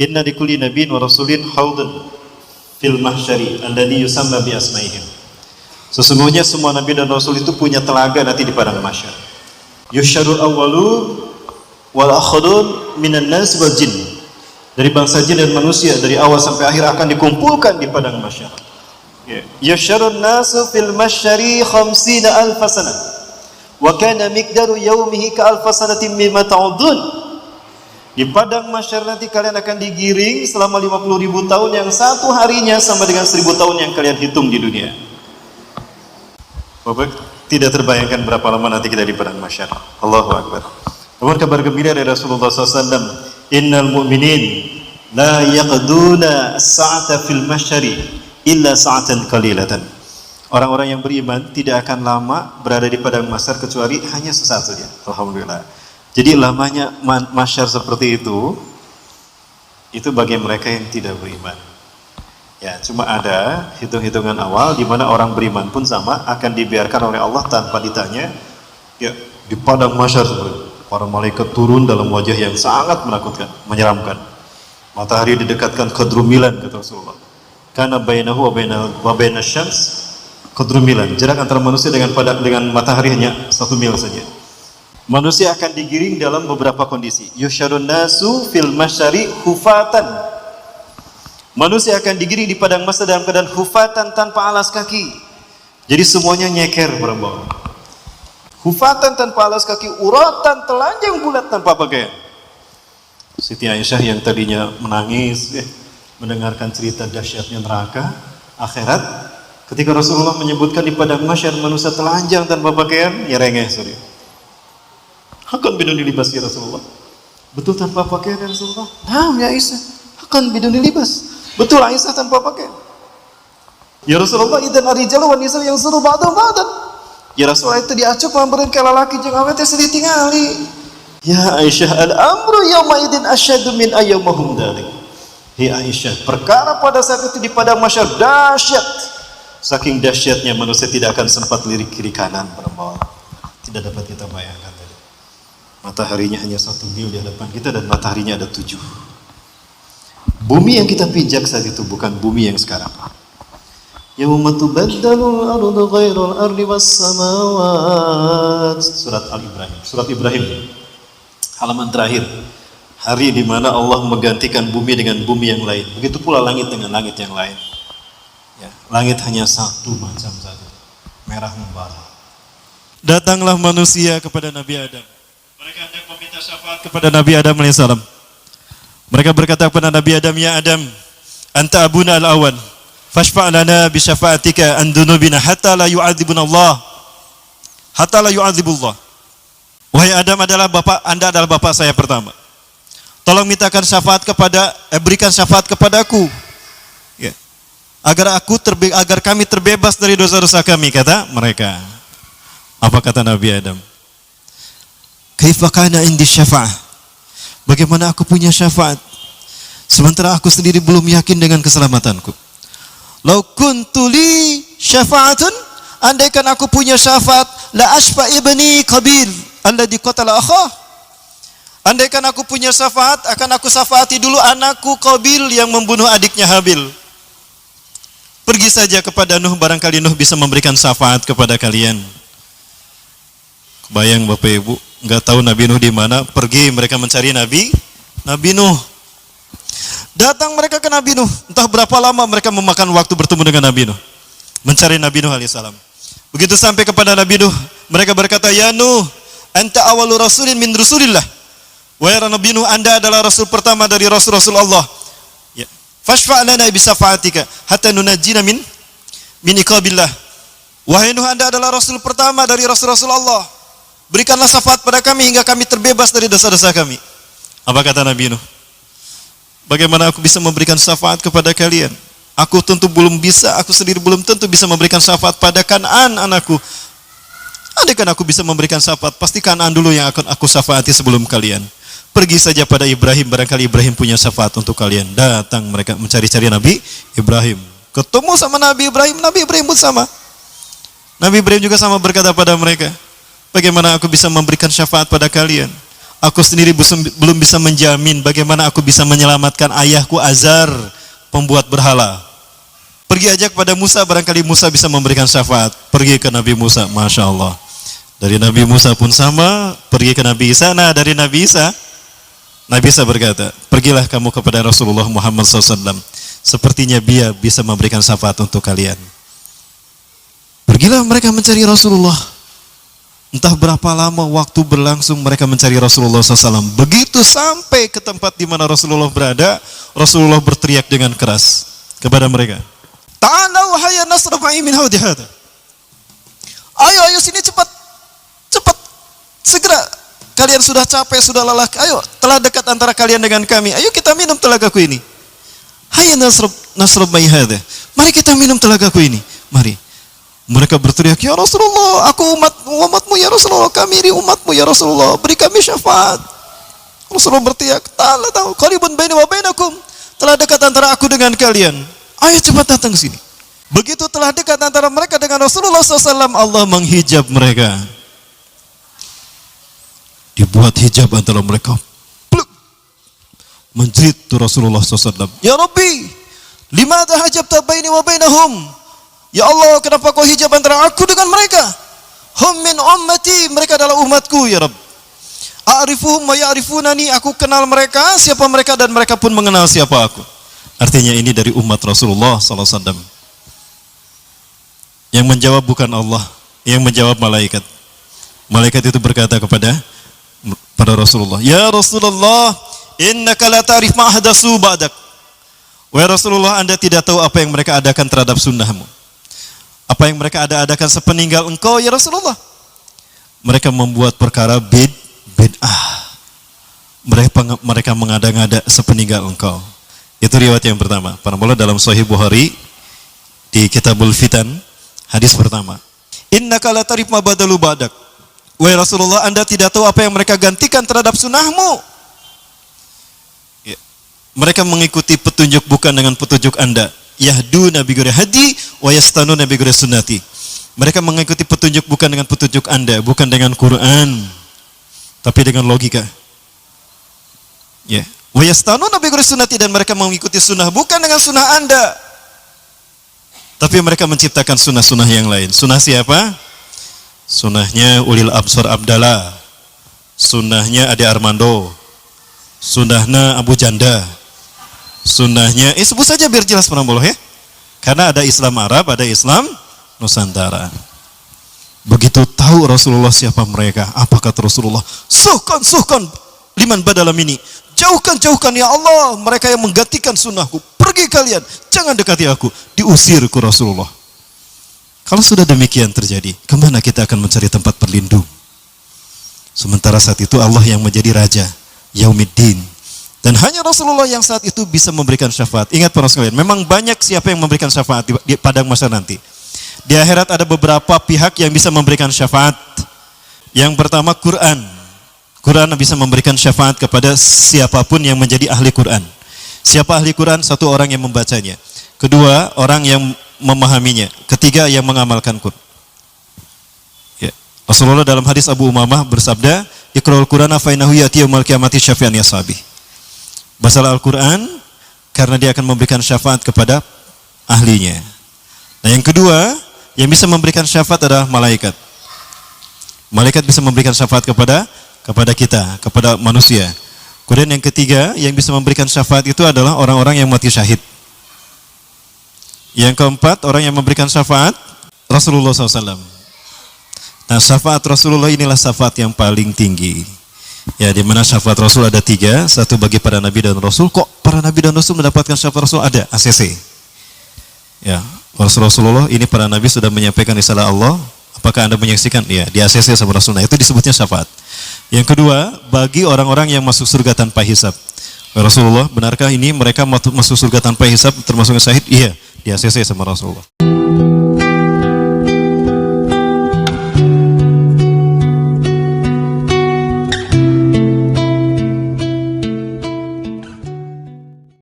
Inna likulli nabiyyin wa rasulin haudun fil mahsyari alladhi yusamma bi asmaihim. Sesungguhnya semua nabi dan rasul itu punya telaga nanti di padang mahsyar. Yusyarul awwalu wal akhirun minan nas wal jin. Dari bangsa jin dan manusia dari awal sampai akhir akan dikumpulkan di padang mahsyar. Yusyarun nasu fil mahsyari 50,000 sanah. Wa kana miqdaru yaumihi ka alf sanatin mimma ta'udun. Di padang mahsyar nanti kalian akan digiring selama 50.000 tahun yang satu harinya sama dengan 1.000 tahun yang kalian hitung di dunia. Bapak tidak terbayangkan berapa lama nanti kita di padang mahsyar. Allahu Akbar. Namun kabar gembira dari Rasulullah SAW, innal mu'minin la yaqduna sa'ata fil mahsyari illa sa'atan qalilatan. Orang-orang yang beriman tidak akan lama berada di padang mahsyar kecuali hanya sesaat saja. Alhamdulillah. Jadi lamanya mahsyar seperti itu bagi mereka yang tidak beriman. Ya, cuma ada hitung-hitungan awal di mana orang beriman pun sama akan dibiarkan oleh Allah tanpa ditanya. Ya, di padang mahsyar seperti itu. Para malaikat turun dalam wajah yang sangat menakutkan, menyeramkan. Matahari didekatkan kedrumilan kata Rasulullah. Karena bainahu wa bainasy syams kedrumilan. Jarak antara manusia dengan matahari hanya 1 mil saja. Manusia akan digiring dalam beberapa kondisi. Yusyarun nasu fil mahsyari hufatan. Manusia akan digiring di padang mahsyar dalam keadaan hufatan tanpa alas kaki. Jadi semuanya nyeker para bawah. Hufatan tanpa alas kaki, uratan telanjang bulat tanpa pakaian. Siti Aisyah yang tadinya menangis mendengarkan cerita dahsyatnya neraka akhirat, ketika Rasulullah menyebutkan di padang mahsyar manusia telanjang tanpa pakaian, ya rengeh sorry. Akan biduni libas ya Rasulullah. Betul tanpa pakaian ya Rasulullah? Nah ya Aisyah, akan biduni libas. Betul Aisyah tanpa pakaian. Ya Rasulullah, idan ar-rijal wa nisa yang suruh ba'dan. Ya Rasulullah, itu diacuk mambereun ka lalaki jeung awet teh ditingali. Ya Aisyah, al-amru yawma idin asyaddu min ayyamahum dzalik. Hei Aisyah, perkara pada saat itu di padang mahsyar dahsyat. Saking dahsyatnya manusia tidak akan sempat lirik kiri kanan pada bawah. Tidak dapat kita bayangkan. Mataharinya hanya 1 mil di hadapan kita dan mataharinya ada 7. Bumi yang kita pijak saat itu bukan bumi yang sekarang. Yauma tubaddalul ardu ghairul ardi was samawat. Surat Al-Ibrahim. Surat Ibrahim. Halaman terakhir. Hari di mana Allah menggantikan bumi dengan bumi yang lain. Begitu pula langit dengan langit yang lain. Ya, langit hanya satu macam saja. Merah membara. Datanglah manusia kepada Nabi Adam. Mereka hendak meminta syafaat kepada Nabi Adam alaihissalam. Mereka berkata kepada Nabi Adam, ya Adam, anta abuna al-awwal, fashfa' lana bi syafa'atika an dunubina hatta la yu'adzibuna Allah. Hatta la yu'adzibullah. Wahai Adam, Anda adalah bapak saya pertama. Tolong mintakan syafaat berikan syafaat kepadaku. Ya. Agar kami terbebas dari dosa-dosa kami, kata mereka. Apa kata Nabi Adam? Kaifa kana indi syafa'ah? Bagaimana aku punya syafaat sementara aku sendiri belum yakin dengan keselamatanku? Lau kuntu li syafa'atun, andaikan aku punya syafaat, la asfa ibni Qabil alladhi qatala akhah. Andaikan aku punya syafaat, akan aku syafaati dulu anakku Qabil yang membunuh adiknya Habil. Pergi saja kepada Nuh, barangkali Nuh bisa memberikan syafaat kepada kalian. Bayang Bapak Ibu, nggak tahu Nabi Nuh di mana, pergi mereka mencari Nabi Nuh. Datang mereka ke Nabi Nuh, entah berapa lama mereka memakan waktu bertemu dengan Nabi Nuh, mencari Nabi Nuh alaihissalam. Begitu sampai kepada Nabi Nuh, mereka berkata, ya Nuh, anta awalu rasulin min rusulillah. Wahai Nabi Nuh, Anda adalah rasul pertama dari rasul-rasul Allah. Ya. Fashfa' lana bi syafa'atika hatta nunajjina min iqabillah. Wahai Nuh, Anda adalah rasul pertama dari rasul-rasul Allah. Berikanlah syafaat pada kami hingga kami terbebas dari dosa-dosa kami. Apa kata Nabi Nuh? Bagaimana aku bisa memberikan syafaat kepada kalian? Aku tentu belum bisa, aku sendiri belum tentu bisa memberikan syafaat pada Kan'an anakku. Andaikan aku bisa memberikan syafaat, pasti Kan'an dulu yang akan aku syafaati sebelum kalian. Pergi saja pada Ibrahim, barangkali Ibrahim punya syafaat untuk kalian. Datang mereka mencari-cari Nabi Ibrahim. Ketemu sama Nabi Ibrahim pun sama. Nabi Ibrahim juga sama berkata pada mereka, bagaimana aku bisa memberikan syafaat pada kalian? Aku sendiri belum bisa menjamin bagaimana aku bisa menyelamatkan ayahku Azar, pembuat berhala. Pergi aja kepada Musa, barangkali Musa bisa memberikan syafaat. Pergi ke Nabi Musa, Masya Allah. Dari Nabi Musa pun sama, pergi ke Nabi Isa. Nah, dari Nabi Isa berkata, pergilah kamu kepada Rasulullah Muhammad SAW. Sepertinya dia bisa memberikan syafaat untuk kalian. Pergilah mereka mencari Rasulullah. Entah berapa lama waktu berlangsung mereka mencari Rasulullah SAW. Begitu sampai ke tempat di mana Rasulullah berada, Rasulullah berteriak dengan keras kepada mereka. Ta'alau hayya nasrafa'i min hawdi hadha. Ayo sini cepat. Segera. Kalian sudah capek, sudah lelah. Ayo, telah dekat antara kalian dengan kami. Ayo kita minum telagaku ini. Hayya nasrafa'i hadha. Mari kita minum telagaku ini. Mari. Mereka berteriak, ya Rasulullah, aku umatmu ya Rasulullah, kami ini umatmu ya Rasulullah, beri kami syafaat. Rasulullah berteriak, ta'ala tahu, qaribun baini wa bainakum, telah dekat antara aku dengan kalian. Ayo cepat datang ke sini. Begitu telah dekat antara mereka dengan Rasulullah SAW, Allah menghijab mereka. Dibuat hijab antara mereka. Pluk. Menjerit tuh Rasulullah SAW. Ya Rabbi, limadha hajabta baini wa bainahum? Ya Allah, kenapa kau hijab antara aku dengan mereka? Hum min ummati, mereka adalah umatku ya Rabb. A'rifuhum wa ya'rifunani, aku kenal mereka, siapa mereka dan mereka pun mengenal siapa aku. Artinya ini dari umat Rasulullah SAW. Yang menjawab bukan Allah, yang menjawab malaikat. Malaikat itu berkata kepada Rasulullah, ya Rasulullah, innaka la ta'rif ma ahdatsu ba'dak. Wahai Rasulullah, Anda tidak tahu apa yang mereka adakan terhadap sunnahmu. Apa yang mereka adakan sepeninggal engkau ya Rasulullah. Mereka membuat perkara bid'ah. Mereka mengada-ngada sepeninggal engkau. Itu riwayat yang pertama. Para ulama dalam Sahih Bukhari di Kitabul Fitan, hadis pertama. Innaka la tarif ma badalu ba'dak. Wahai Rasulullah, Anda tidak tahu apa yang mereka gantikan terhadap sunnahmu. Ya. Mereka mengikuti petunjuk bukan dengan petunjuk Anda. Yahduna bi ghairi hadi wa yastanuna bi ghairi sunnati. Mereka mengikuti petunjuk bukan dengan petunjuk Anda, bukan dengan Quran, tapi dengan logika. Ya. Wa yastanuna bi ghairi sunnati, dan mereka mengikuti sunnah bukan dengan sunnah Anda. Tapi mereka menciptakan sunnah-sunnah yang lain. Sunnah siapa? Sunnahnya Ulil Absar Abdallah. Sunnahnya Ade Armando. Sunnahnya Abu Janda. Sunnahnya, sebut saja biar jelas penambah ya. Karena ada Islam Arab, ada Islam Nusantara. Begitu tahu Rasulullah siapa mereka, apa kata Rasulullah? Suhkan liman badalam ini. Jauhkan ya Allah mereka yang menggantikan sunnahku. Pergi kalian, jangan dekati aku. Diusir ke Rasulullah. Kalau sudah demikian terjadi, kemana kita akan mencari tempat berlindung? Sementara saat itu Allah yang menjadi Raja Yaumiddin. Dan hanya Rasulullah yang saat itu bisa memberikan syafaat. Ingat para sekalian, memang banyak siapa yang memberikan syafaat di padang mahsyar nanti. Di akhirat ada beberapa pihak yang bisa memberikan syafaat. Yang pertama Quran. Quran bisa memberikan syafaat kepada siapapun yang menjadi ahli Quran. Siapa ahli Quran? Satu orang yang membacanya. Kedua, orang yang memahaminya. Ketiga, yang mengamalkan Quran. Ya. Rasulullah dalam hadis Abu Umamah bersabda, Iqra'ul Qur'ana fa innahu ya'ti yaumil qiyamati syafi'an ya sahabi. Bacalah Al-Quran karena dia akan memberikan syafaat kepada ahlinya. Nah yang kedua, yang bisa memberikan syafaat adalah malaikat. Malaikat bisa memberikan syafaat kepada kita, kepada manusia. Kemudian yang ketiga, yang bisa memberikan syafaat itu adalah orang-orang yang mati syahid. Yang keempat, orang yang memberikan syafaat Rasulullah SAW. Nah syafaat Rasulullah inilah syafaat yang paling tinggi. Ya, di mana syafaat Rasul ada 3, satu bagi para nabi dan rasul. Kok para nabi dan rasul mendapatkan syafaat Rasul? Ada ACC. Ya, Rasulullah ini para nabi sudah menyampaikan risalah Allah. Apakah Anda menyaksikan? Ya, di ACC sama Rasul. Nah, itu disebutnya syafaat. Yang kedua, bagi orang-orang yang masuk surga tanpa hisab. Rasulullah, benarkah ini mereka masuk surga tanpa hisab termasuk syahid? Iya, di ACC sama Rasulullah.